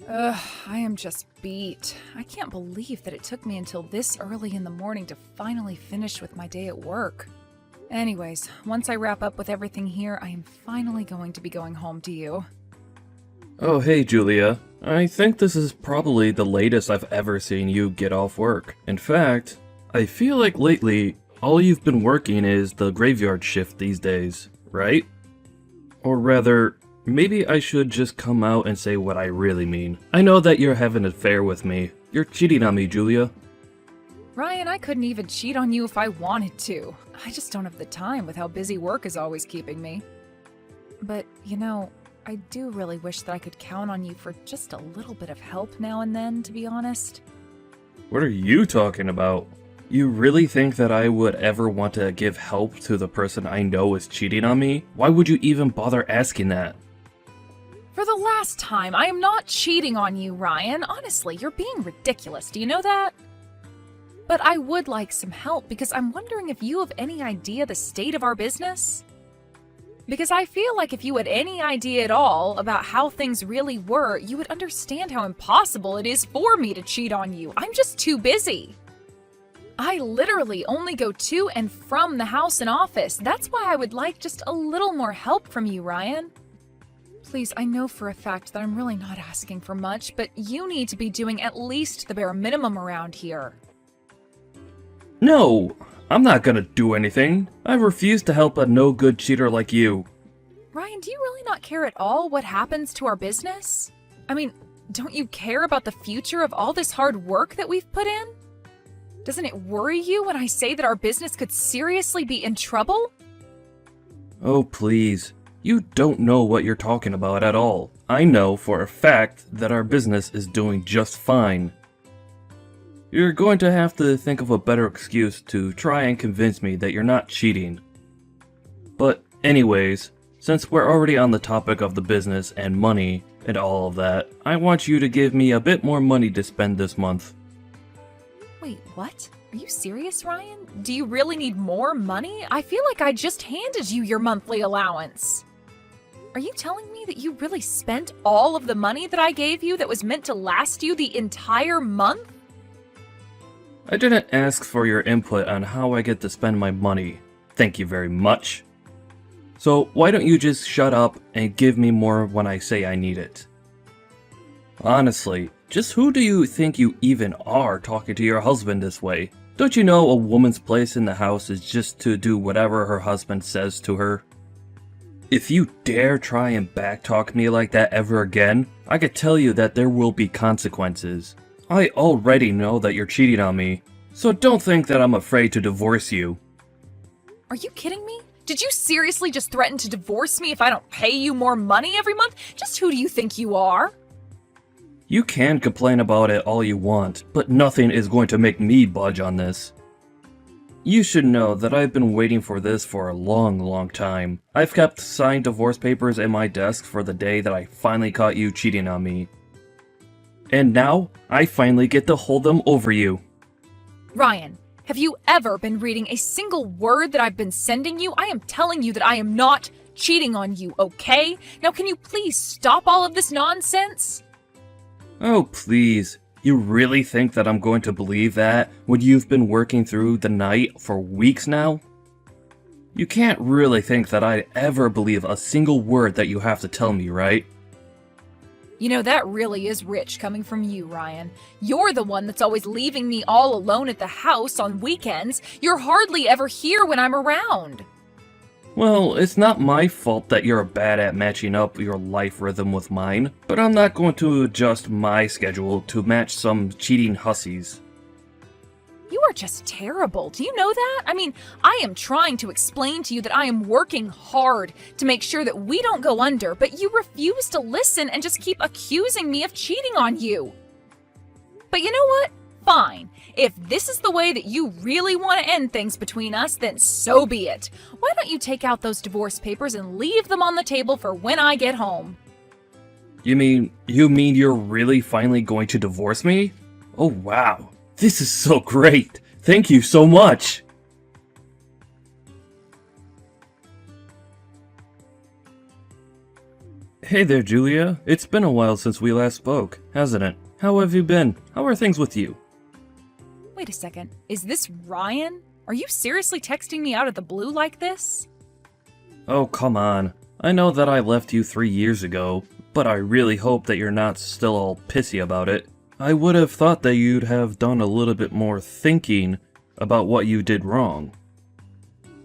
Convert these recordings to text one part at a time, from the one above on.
Ugh, I am just beat. I can't believe that it took me until this early in the morning to finally finish with my day at work. Anyways, once I wrap up with everything here, I am finally going to be going home to you. Oh, hey, Julia. I think this is probably the latest I've ever seen you get off work. In fact, I feel like lately, all you've been working is the graveyard shift these days, right? Or rather, maybe I should just come out and say what I really mean. I know that you're having an affair with me. You're cheating on me, Julia. Ryan, I couldn't even cheat on you if I wanted to. I just don't have the time with how busy work is always keeping me. But, I do really wish that I could count on you for just a little bit of help now and then, to be honest. What are you talking about? You really think that I would ever want to give help to the person I know is cheating on me? Why would you even bother asking that? For the last time, I am not cheating on you, Ryan. Honestly, you're being ridiculous. Do you know that? But I would like some help because I'm wondering if you have any idea the state of our business? Because I feel like if you had any idea at all about how things really were, you would understand how impossible it is for me to cheat on you. I'm just too busy. I literally only go to and from the house and office. That's why I would like just a little more help from you, Ryan. Please, I know for a fact that I'm really not asking for much, but you need to be doing at least the bare minimum around here. No, I'm not gonna do anything. I refuse to help a no-good cheater like you. Ryan, do you really not care at all what happens to our business? I mean, don't you care about the future of all this hard work that we've put in? Doesn't it worry you when I say that our business could seriously be in trouble? Oh, please. You don't know what you're talking about at all. I know for a fact that our business is doing just fine. You're going to have to think of a better excuse to try and convince me that you're not cheating. But anyways, since we're already on the topic of the business and money and all of that, I want you to give me a bit more money to spend this month. Wait, what? Are you serious, Ryan? Do you really need more money? I feel like I just handed you your monthly allowance. Are you telling me that you really spent all of the money that I gave you that was meant to last you the entire month? I didn't ask for your input on how I get to spend my money. Thank you very much. So why don't you just shut up and give me more when I say I need it? Honestly, just who do you think you even are talking to your husband this way? Don't you know a woman's place in the house is just to do whatever her husband says to her? If you dare try and backtalk me like that ever again, I could tell you that there will be consequences. I already know that you're cheating on me, so don't think that I'm afraid to divorce you. Are you kidding me? Did you seriously just threaten to divorce me if I don't pay you more money every month? Just who do you think you are? You can complain about it all you want, but nothing is going to make me budge on this. You should know that I've been waiting for this for a long time. I've kept signed divorce papers in my desk for the day that I finally caught you cheating on me. And now, I finally get to hold them over you. Ryan, have you ever been reading a single word that I've been sending you? I am telling you that I am not cheating on you, okay? Now can you please stop all of this nonsense? Oh, please. You really think that I'm going to believe that when you've been working through the night for weeks now? You can't really think that I'd ever believe a single word that you have to tell me, right? You know, that really is rich coming from you, Ryan. You're the one that's always leaving me all alone at the house on weekends. You're hardly ever here when I'm around. Well, it's not my fault that you're bad at matching up your life rhythm with mine, but I'm not going to adjust my schedule to match some cheating hussies. You are just terrible. Do you know that? I mean, I am trying to explain to you that I am working hard to make sure that we don't go under, but you refuse to listen and just keep accusing me of cheating on you. But you know what? Fine. If this is the way that you really want to end things between us, then so be it. Why don't you take out those divorce papers and leave them on the table for when I get home? You mean you're really finally going to divorce me? Oh wow. This is so great! Thank you so much! Hey there, Julia. It's been a while since we last spoke, hasn't it? How have you been? How are things with you? Wait a second. Is this Ryan? Are you seriously texting me out of the blue like this? Oh, come on. I know that I left you 3 years ago, but I really hope that you're not still all pissy about it. I would have thought that you'd have done a little bit more thinking about what you did wrong.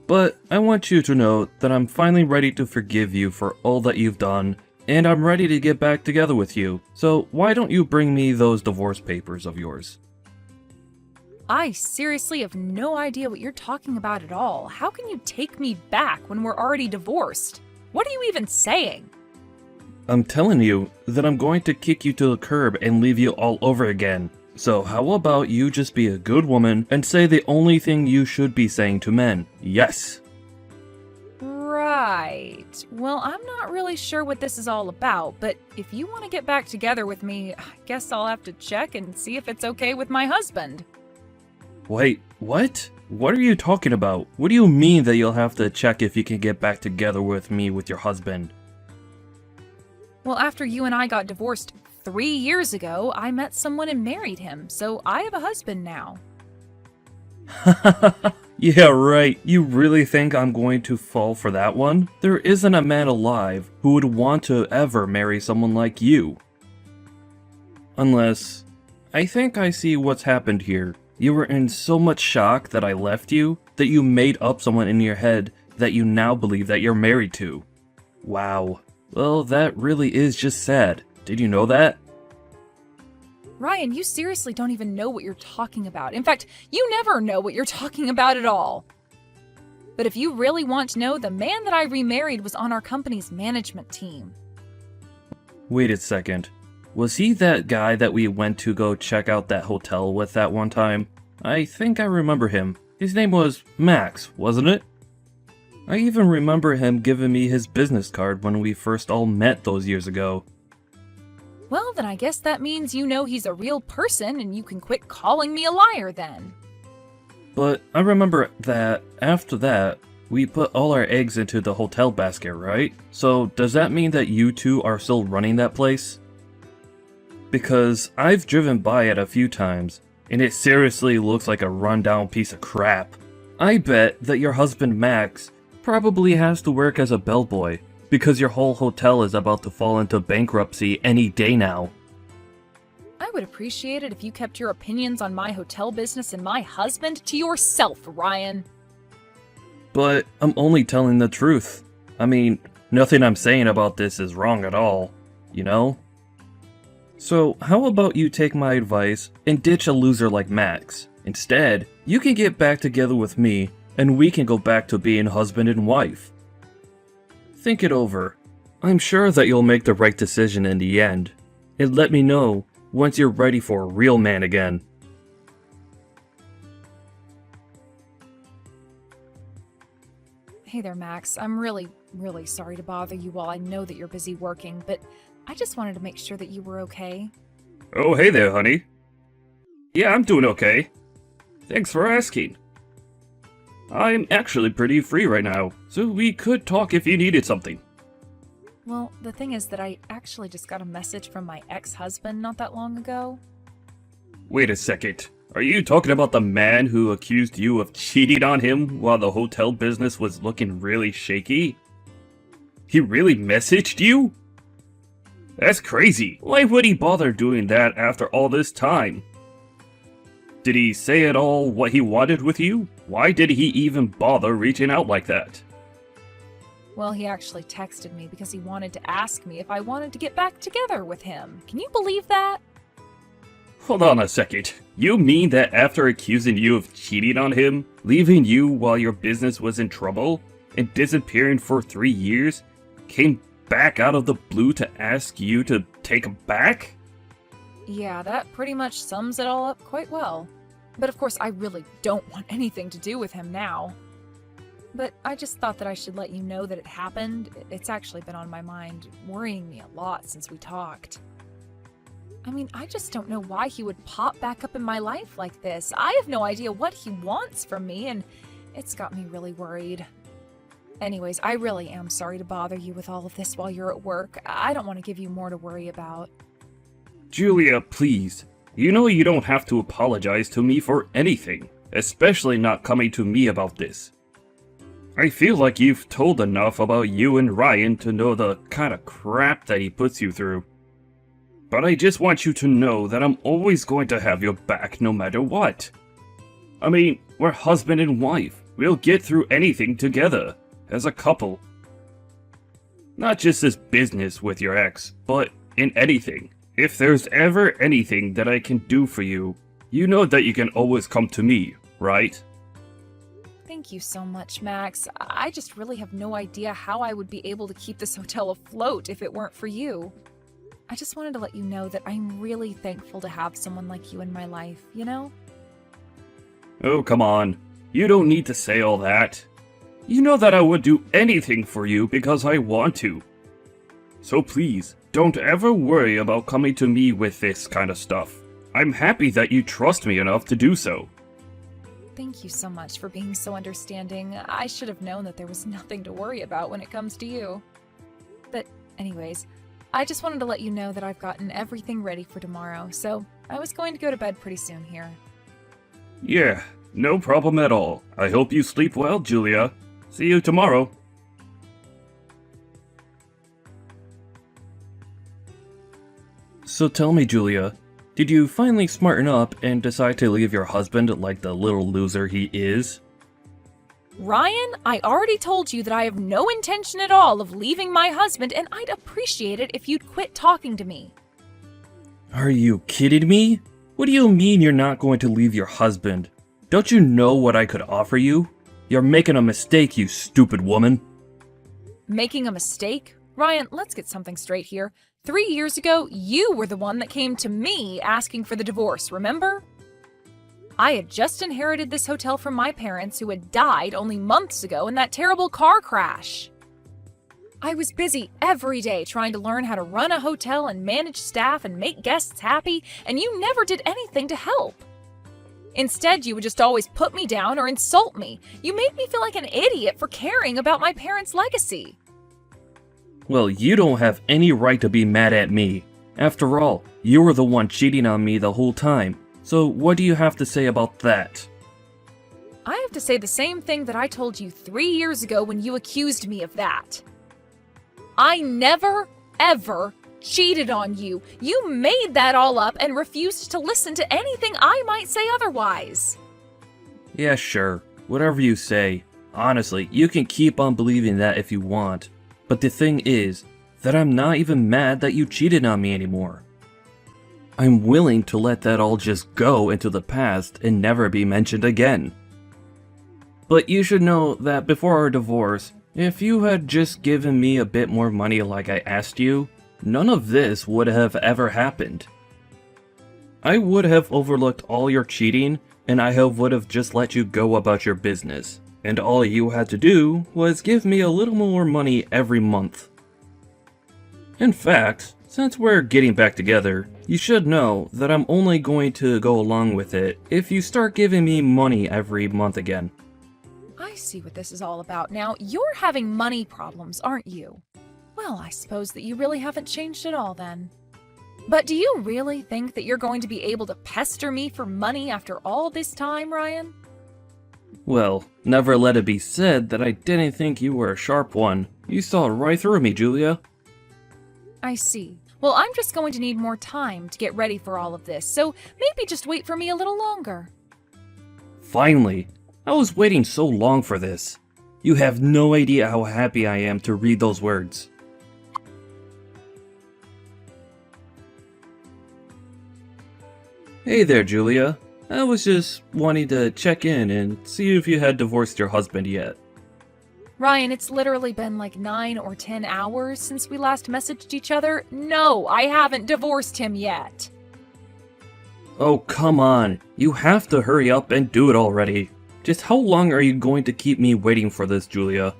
But I want you to know that I'm finally ready to forgive you for all that you've done, and I'm ready to get back together with you. So why don't you bring me those divorce papers of yours? I seriously have no idea what you're talking about at all. How can you take me back when we're already divorced? What are you even saying? I'm telling you that I'm going to kick you to the curb and leave you all over again. So how about you just be a good woman and say the only thing you should be saying to men? Yes. Right. Well, I'm not really sure what this is all about, but if you want to get back together with me, I guess I'll have to check and see if it's okay with my husband. Wait, what? What are you talking about? What do you mean that you'll have to check if you can get back together with me with your husband? Well, after you and I got divorced 3 years ago, I met someone and married him, so I have a husband now. Yeah, right. You really think I'm going to fall for that one? There isn't a man alive who would want to ever marry someone like you. Unless, I think I see what's happened here. You were in so much shock that I left you, that you made up someone in your head that you now believe that you're married to. Wow. Well, that really is just sad. Did you know that? Ryan, you seriously don't even know what you're talking about. In fact, you never know what you're talking about at all. But if you really want to know, the man that I remarried was on our company's management team. Wait a second. Was he that guy that we went to go check out that hotel with that one time? I think I remember him. His name was Max, wasn't it? I even remember him giving me his business card when we first all met those years ago. Well, then I guess that means you know he's a real person and you can quit calling me a liar then. But I remember that after that, we put all our eggs into the hotel basket, right? So does that mean that you two are still running that place? Because I've driven by it a few times, and it seriously looks like a rundown piece of crap. I bet that your husband Max probably has to work as a bellboy, because your whole hotel is about to fall into bankruptcy any day now. I would appreciate it if you kept your opinions on my hotel business and my husband to yourself, Ryan. But I'm only telling the truth. I mean, nothing I'm saying about this is wrong at all, you know? So how about you take my advice and ditch a loser like Max? Instead, you can get back together with me and we can go back to being husband and wife. Think it over. I'm sure that you'll make the right decision in the end. And let me know once you're ready for a real man again. Hey there, Max. I'm really sorry to bother you while I know that you're busy working, but I just wanted to make sure that you were okay. Oh, hey there, honey. Yeah, I'm doing okay. Thanks for asking. I'm actually pretty free right now, so we could talk if you needed something. Well, the thing is that I actually just got a message from my ex-husband not that long ago. Wait a second. Are you talking about the man who accused you of cheating on him while the hotel business was looking really shaky? He really messaged you? That's crazy. Why would he bother doing that after all this time? Did he say at all what he wanted with you? Why did he even bother reaching out like that? Well, he actually texted me because he wanted to ask me if I wanted to get back together with him. Can you believe that? Hold on a second. You mean that after accusing you of cheating on him, leaving you while your business was in trouble, and disappearing for 3 years, came back out of the blue to ask you to take him back? Yeah, that pretty much sums it all up quite well. But of course, I really don't want anything to do with him now. But I just thought that I should let you know that it happened. It's actually been on my mind, worrying me a lot since we talked. I mean, I just don't know why he would pop back up in my life like this. I have no idea what he wants from me, and it's got me really worried. Anyways, I really am sorry to bother you with all of this while you're at work. I don't want to give you more to worry about. Julia, please. You know you don't have to apologize to me for anything, especially not coming to me about this. I feel like you've told enough about you and Ryan to know the kind of crap that he puts you through. But I just want you to know that I'm always going to have your back no matter what. I mean, we're husband and wife. We'll get through anything together, as a couple. Not just this business with your ex, but in anything. If there's ever anything that I can do for you, you know that you can always come to me, right? Thank you so much, Max. I just really have no idea how I would be able to keep this hotel afloat if it weren't for you. I just wanted to let you know that I'm really thankful to have someone like you in my life, you know? Oh, come on. You don't need to say all that. You know that I would do anything for you because I want to. So please, don't ever worry about coming to me with this kind of stuff. I'm happy that you trust me enough to do so. Thank you so much for being so understanding. I should have known that there was nothing to worry about when it comes to you. But anyways, I just wanted to let you know that I've gotten everything ready for tomorrow, so I was going to go to bed pretty soon here. Yeah, no problem at all. I hope you sleep well, Julia. See you tomorrow. So tell me, Julia, did you finally smarten up and decide to leave your husband like the little loser he is? Ryan, I already told you that I have no intention at all of leaving my husband, and I'd appreciate it if you'd quit talking to me. Are you kidding me? What do you mean you're not going to leave your husband? Don't you know what I could offer you? You're making a mistake, you stupid woman. Making a mistake? Ryan, let's get something straight here. 3 years ago, you were the one that came to me asking for the divorce, remember? I had just inherited this hotel from my parents who had died only months ago in that terrible car crash. I was busy every day trying to learn how to run a hotel and manage staff and make guests happy, and you never did anything to help. Instead, you would just always put me down or insult me. You made me feel like an idiot for caring about my parents' legacy. Well, you don't have any right to be mad at me. After all, you were the one cheating on me the whole time. So what do you have to say about that? I have to say the same thing that I told you 3 years ago when you accused me of that. I never, ever cheated on you. You made that all up and refused to listen to anything I might say otherwise. Yeah, sure. Whatever you say. Honestly, you can keep on believing that if you want. But the thing is, that I'm not even mad that you cheated on me anymore. I'm willing to let that all just go into the past and never be mentioned again. But you should know that before our divorce, if you had just given me a bit more money like I asked you, none of this would have ever happened. I would have overlooked all your cheating, and I would have just let you go about your business. And all you had to do was give me a little more money every month. In fact, since we're getting back together, you should know that I'm only going to go along with it if you start giving me money every month again. I see what this is all about now. You're having money problems, aren't you? Well, I suppose that you really haven't changed at all then. But do you really think that you're going to be able to pester me for money after all this time, Ryan? Well, never let it be said that I didn't think you were a sharp one. You saw right through me, Julia. I see. Well, I'm just going to need more time to get ready for all of this, so maybe just wait for me a little longer. Finally! I was waiting so long for this. You have no idea how happy I am to read those words. Hey there, Julia. I was just wanting to check in and see if you had divorced your husband yet. Ryan, it's literally been like 9 or 10 hours since we last messaged each other. No, I haven't divorced him yet. Oh, come on. You have to hurry up and do it already. Just how long are you going to keep me waiting for this, Julia?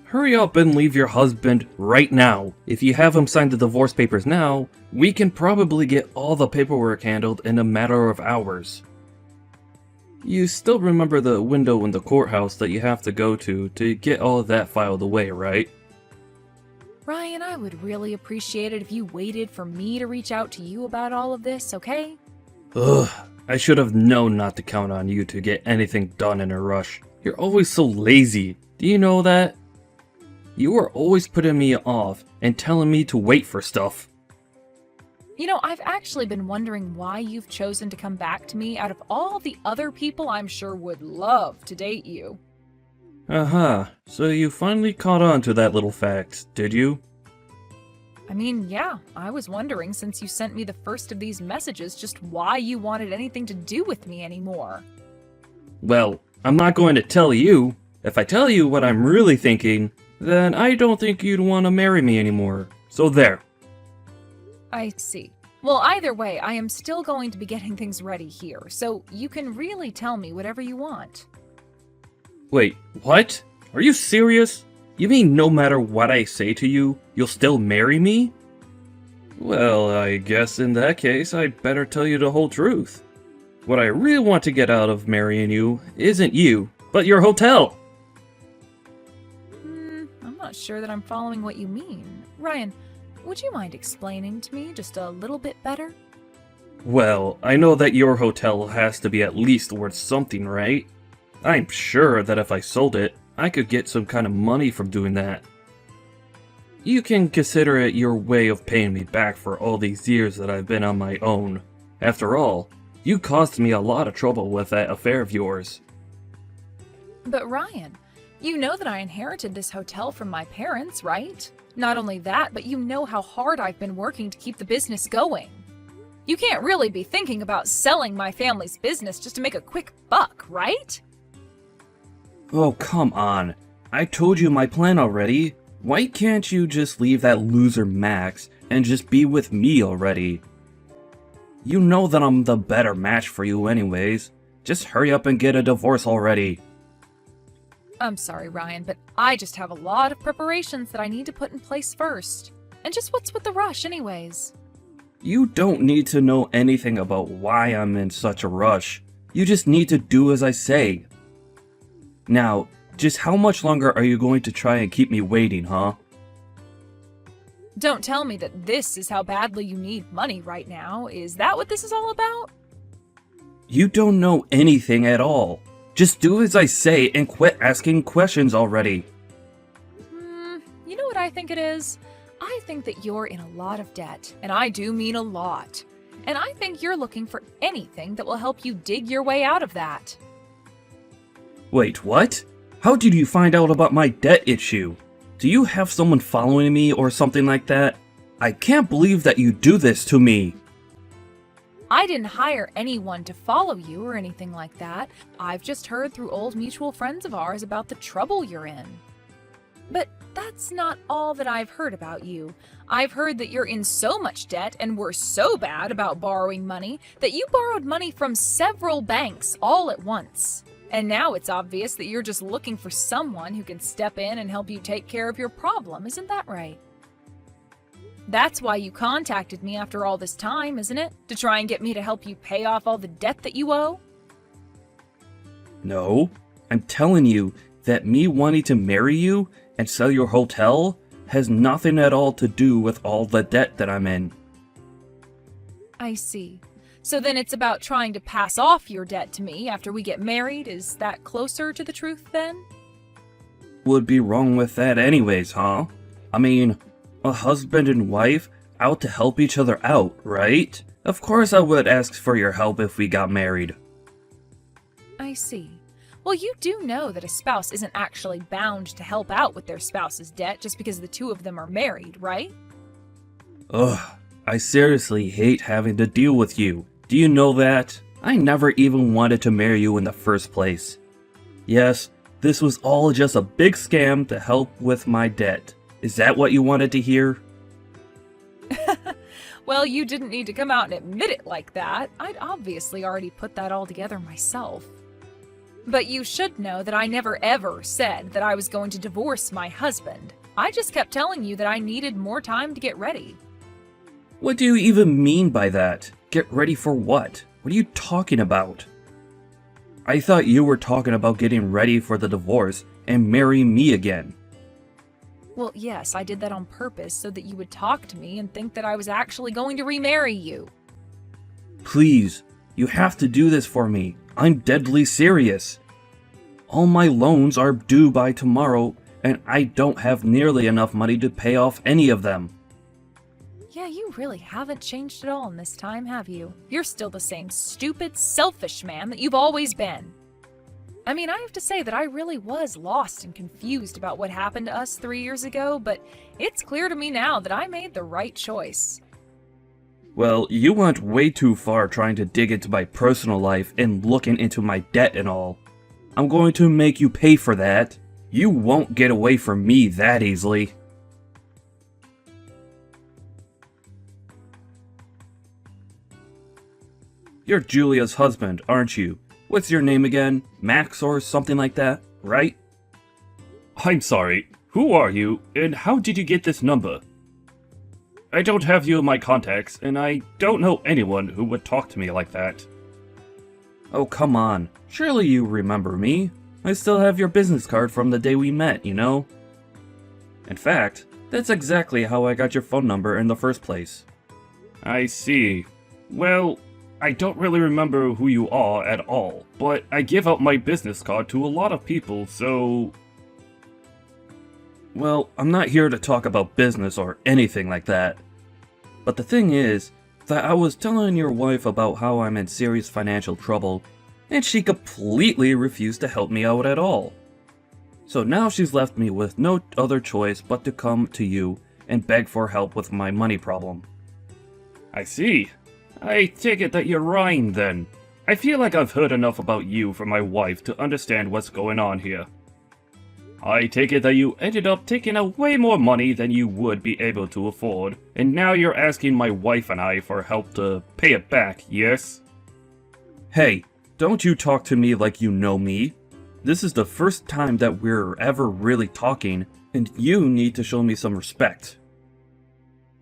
Hurry up and leave your husband right now. If you have him sign the divorce papers now, we can probably get all the paperwork handled in a matter of hours. You still remember the window in the courthouse that you have to go to get all of that filed away, right? Ryan, I would really appreciate it if you waited for me to reach out to you about all of this, okay? Ugh, I should have known not to count on you to get anything done in a rush. You're always so lazy. Do you know that? You are always putting me off and telling me to wait for stuff. You know, I've actually been wondering why you've chosen to come back to me out of all the other people I'm sure would love to date you. Uh-huh, so you finally caught on to that little fact, did you? I mean, yeah, I was wondering since you sent me the first of these messages just why you wanted anything to do with me anymore. Well, I'm not going to tell you. If I tell you what I'm really thinking, then I don't think you'd want to marry me anymore. So there. I see. Well, either way, I am still going to be getting things ready here, so you can really tell me whatever you want. Wait, what? Are you serious? You mean no matter what I say to you, you'll still marry me? Well, I guess in that case, I'd better tell you the whole truth. What I really want to get out of marrying you isn't you, but your hotel! I'm not sure that I'm following what you mean. Ryan, would you mind explaining to me just a little bit better? Well, I know that your hotel has to be at least worth something, right? I'm sure that if I sold it, I could get some kind of money from doing that. You can consider it your way of paying me back for all these years that I've been on my own. After all, you caused me a lot of trouble with that affair of yours. But Ryan, you know that I inherited this hotel from my parents, right? Not only that, but you know how hard I've been working to keep the business going. You can't really be thinking about selling my family's business just to make a quick buck, right? Oh, come on. I told you my plan already. Why can't you just leave that loser Max and just be with me already? You know that I'm the better match for you anyways. Just hurry up and get a divorce already. I'm sorry, Ryan, but I just have a lot of preparations that I need to put in place first. And just what's with the rush anyways? You don't need to know anything about why I'm in such a rush. You just need to do as I say. Now, just how much longer are you going to try and keep me waiting, huh? Don't tell me that this is how badly you need money right now. Is that what this is all about? You don't know anything at all. Just do as I say and quit asking questions already. You know what I think it is? I think that you're in a lot of debt, and I do mean a lot. And I think you're looking for anything that will help you dig your way out of that. Wait, what? How did you find out about my debt issue? Do you have someone following me or something like that? I can't believe that you do this to me. I didn't hire anyone to follow you or anything like that. I've just heard through old mutual friends of ours about the trouble you're in. But that's not all that I've heard about you. I've heard that you're in so much debt and were so bad about borrowing money that you borrowed money from several banks all at once. And now it's obvious that you're just looking for someone who can step in and help you take care of your problem, isn't that right? That's why you contacted me after all this time, isn't it? To try and get me to help you pay off all the debt that you owe? No, I'm telling you that me wanting to marry you and sell your hotel has nothing at all to do with all the debt that I'm in. I see. So then it's about trying to pass off your debt to me after we get married? Is that closer to the truth then? Would be wrong with that anyways, huh? I mean, a husband and wife out to help each other out, right? Of course I would ask for your help if we got married. I see. Well, you do know that a spouse isn't actually bound to help out with their spouse's debt just because the two of them are married, right? Ugh, I seriously hate having to deal with you. Do you know that? I never even wanted to marry you in the first place. Yes, this was all just a big scam to help with my debt. Is that what you wanted to hear? Well, you didn't need to come out and admit it like that. I'd obviously already put that all together myself. But you should know that I never ever said that I was going to divorce my husband. I just kept telling you that I needed more time to get ready. What do you even mean by that? Get ready for what? What are you talking about? I thought you were talking about getting ready for the divorce and marrying me again. Well, yes, I did that on purpose so that you would talk to me and think that I was actually going to remarry you. Please, you have to do this for me. I'm deadly serious. All my loans are due by tomorrow, and I don't have nearly enough money to pay off any of them. Yeah, you really haven't changed at all in this time, have you? You're still the same stupid, selfish man that you've always been. I mean, I have to say that I really was lost and confused about what happened to us 3 years ago, but it's clear to me now that I made the right choice. Well, you went way too far trying to dig into my personal life and looking into my debt and all. I'm going to make you pay for that. You won't get away from me that easily. You're Julia's husband, aren't you? What's your name again? Max or something like that, right? I'm sorry, who are you, and how did you get this number? I don't have you in my contacts, and I don't know anyone who would talk to me like that. Oh, come on. Surely you remember me. I still have your business card from the day we met, you know? In fact, that's exactly how I got your phone number in the first place. I see. Well, I don't really remember who you are at all, but I give out my business card to a lot of people, so... Well, I'm not here to talk about business or anything like that. But the thing is, that I was telling your wife about how I'm in serious financial trouble, and she completely refused to help me out at all. So now she's left me with no other choice but to come to you and beg for help with my money problem. I see. I take it that you're Ryan, then. I feel like I've heard enough about you from my wife to understand what's going on here. I take it that you ended up taking out way more money than you would be able to afford, and now you're asking my wife and I for help to pay it back, yes? Hey, don't you talk to me like you know me. This is the first time that we're ever really talking, and you need to show me some respect.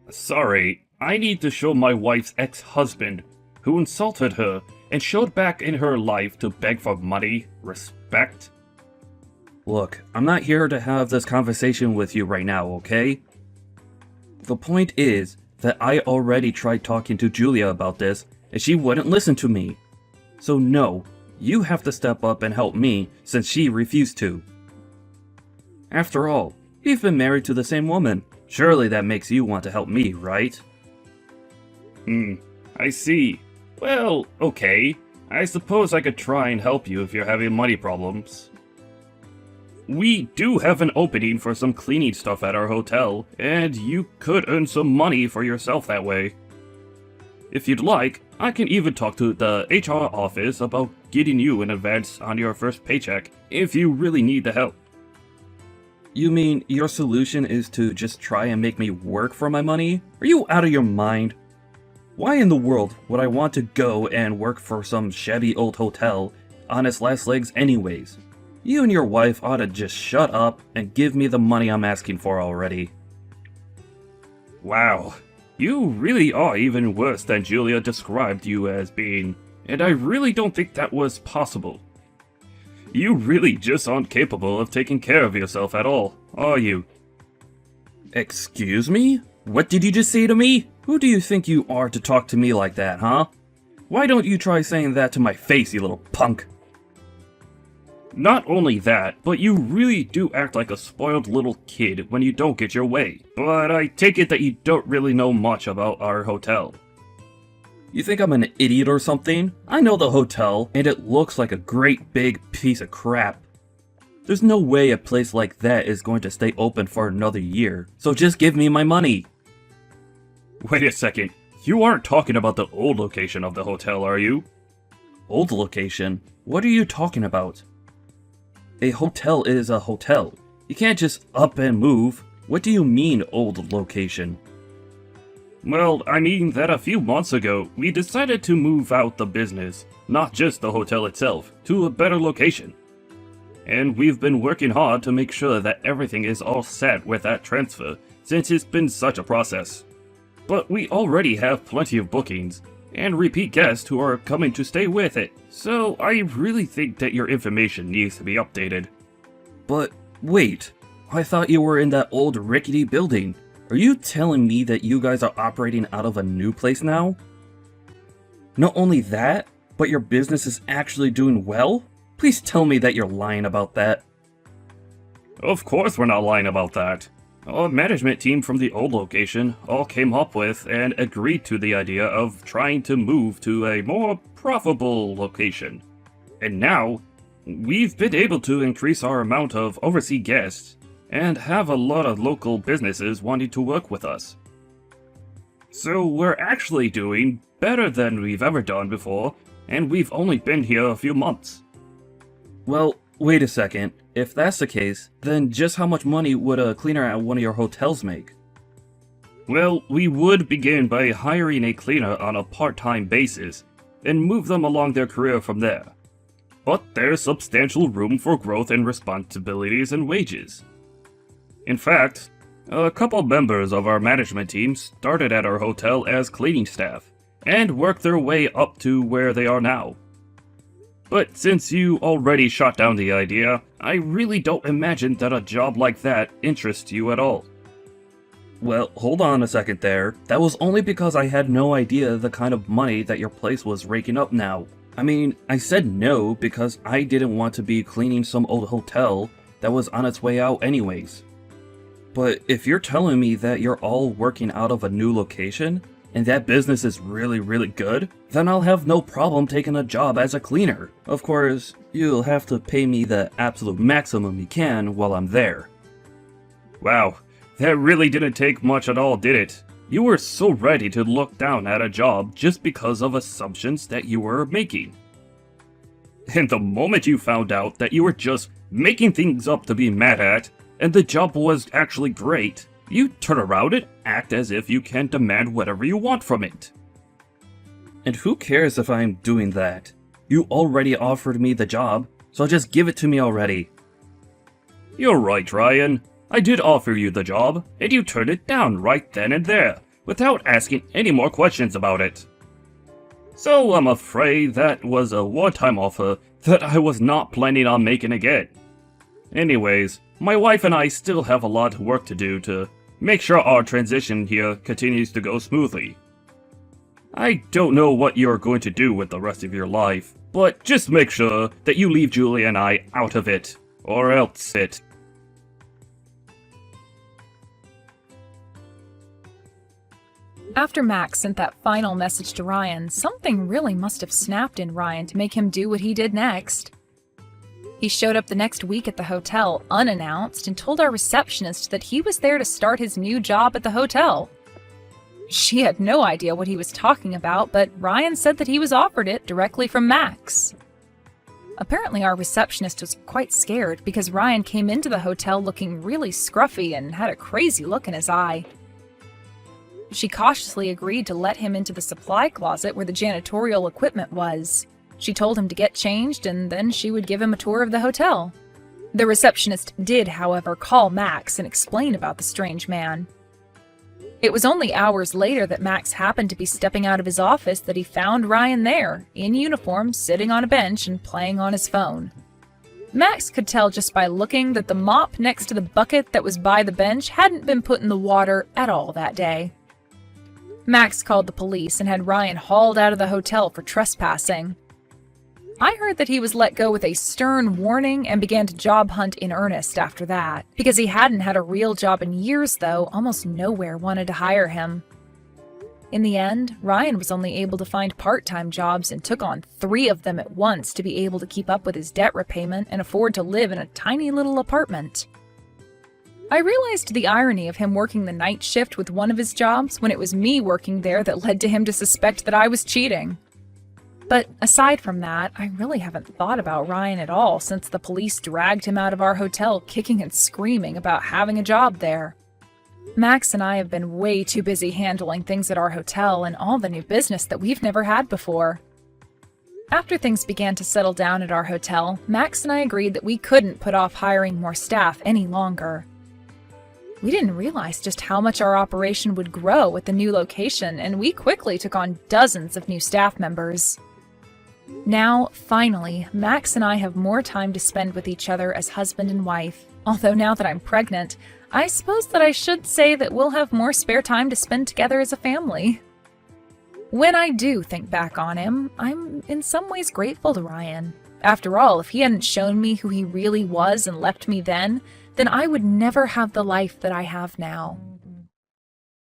Sorry. I need to show my wife's ex-husband, who insulted her and showed back in her life to beg for money, respect. Look, I'm not here to have this conversation with you right now, okay? The point is that I already tried talking to Julia about this, and she wouldn't listen to me. So no, you have to step up and help me since she refused to. After all, we've been married to the same woman. Surely that makes you want to help me, right? I see. Well, okay. I suppose I could try and help you if you're having money problems. We do have an opening for some cleaning stuff at our hotel, and you could earn some money for yourself that way. If you'd like, I can even talk to the HR office about getting you an advance on your first paycheck if you really need the help. You mean your solution is to just try and make me work for my money? Are you out of your mind? Why in the world would I want to go and work for some shabby old hotel on its last legs anyways? You and your wife ought to just shut up and give me the money I'm asking for already. Wow, you really are even worse than Julia described you as being, and I really don't think that was possible. You really just aren't capable of taking care of yourself at all, are you? Excuse me? What did you just say to me? Who do you think you are to talk to me like that, huh? Why don't you try saying that to my face, you little punk? Not only that, but you really do act like a spoiled little kid when you don't get your way. But I take it that you don't really know much about our hotel. You think I'm an idiot or something? I know the hotel, and it looks like a great big piece of crap. There's no way a place like that is going to stay open for another year, so just give me my money. Wait a second, you aren't talking about the old location of the hotel, are you? Old location? What are you talking about? A hotel is a hotel. You can't just up and move. What do you mean, old location? Well, I mean that a few months ago, we decided to move out the business, not just the hotel itself, to a better location. And we've been working hard to make sure that everything is all set with that transfer, since it's been such a process. But we already have plenty of bookings, and repeat guests who are coming to stay with it. So I really think that your information needs to be updated. But wait, I thought you were in that old rickety building. Are you telling me that you guys are operating out of a new place now? Not only that, but your business is actually doing well? Please tell me that you're lying about that. Of course we're not lying about that. Our management team from the old location all came up with and agreed to the idea of trying to move to a more profitable location. And now, we've been able to increase our amount of overseas guests and have a lot of local businesses wanting to work with us. So we're actually doing better than we've ever done before, and we've only been here a few months. Well, wait a second. If that's the case, then just how much money would a cleaner at one of your hotels make? Well, we would begin by hiring a cleaner on a part-time basis, and move them along their career from there. But there's substantial room for growth in responsibilities and wages. In fact, a couple members of our management team started at our hotel as cleaning staff, and worked their way up to where they are now. But since you already shot down the idea, I really don't imagine that a job like that interests you at all. Well, hold on a second there. That was only because I had no idea the kind of money that your place was raking up now. I mean, I said no because I didn't want to be cleaning some old hotel that was on its way out anyways. But if you're telling me that you're all working out of a new location, and that business is really good, then I'll have no problem taking a job as a cleaner. Of course, you'll have to pay me the absolute maximum you can while I'm there. Wow, that really didn't take much at all, did it? You were so ready to look down at a job just because of assumptions that you were making. And the moment you found out that you were just making things up to be mad at, and the job was actually great, you turn around and act as if you can demand whatever you want from it. And who cares if I'm doing that? You already offered me the job, so just give it to me already. You're right, Ryan. I did offer you the job, and you turned it down right then and there, without asking any more questions about it. So I'm afraid that was a one-time offer that I was not planning on making again. Anyways, my wife and I still have a lot of work to do to make sure our transition here continues to go smoothly. I don't know what you're going to do with the rest of your life, but just make sure that you leave Julie and I out of it, or else it. After Max sent that final message to Ryan, something really must have snapped in Ryan to make him do what he did next. He showed up the next week at the hotel, unannounced, and told our receptionist that he was there to start his new job at the hotel. She had no idea what he was talking about, but Ryan said that he was offered it directly from Max. Apparently our receptionist was quite scared because Ryan came into the hotel looking really scruffy and had a crazy look in his eye. She cautiously agreed to let him into the supply closet where the janitorial equipment was. She told him to get changed, and then she would give him a tour of the hotel. The receptionist did, however, call Max and explain about the strange man. It was only hours later that Max happened to be stepping out of his office that he found Ryan there, in uniform, sitting on a bench and playing on his phone. Max could tell just by looking that the mop next to the bucket that was by the bench hadn't been put in the water at all that day. Max called the police and had Ryan hauled out of the hotel for trespassing. I heard that he was let go with a stern warning and began to job hunt in earnest after that. Because he hadn't had a real job in years, though, almost nowhere wanted to hire him. In the end, Ryan was only able to find part-time jobs and took on 3 of them at once to be able to keep up with his debt repayment and afford to live in a tiny little apartment. I realized the irony of him working the night shift with one of his jobs when it was me working there that led to him to suspect that I was cheating. But aside from that, I really haven't thought about Ryan at all since the police dragged him out of our hotel kicking and screaming about having a job there. Max and I have been way too busy handling things at our hotel and all the new business that we've never had before. After things began to settle down at our hotel, Max and I agreed that we couldn't put off hiring more staff any longer. We didn't realize just how much our operation would grow at the new location, and we quickly took on dozens of new staff members. Now, finally, Max and I have more time to spend with each other as husband and wife. Although now that I'm pregnant, I suppose that I should say that we'll have more spare time to spend together as a family. When I do think back on him, I'm in some ways grateful to Ryan. After all, if he hadn't shown me who he really was and left me then I would never have the life that I have now.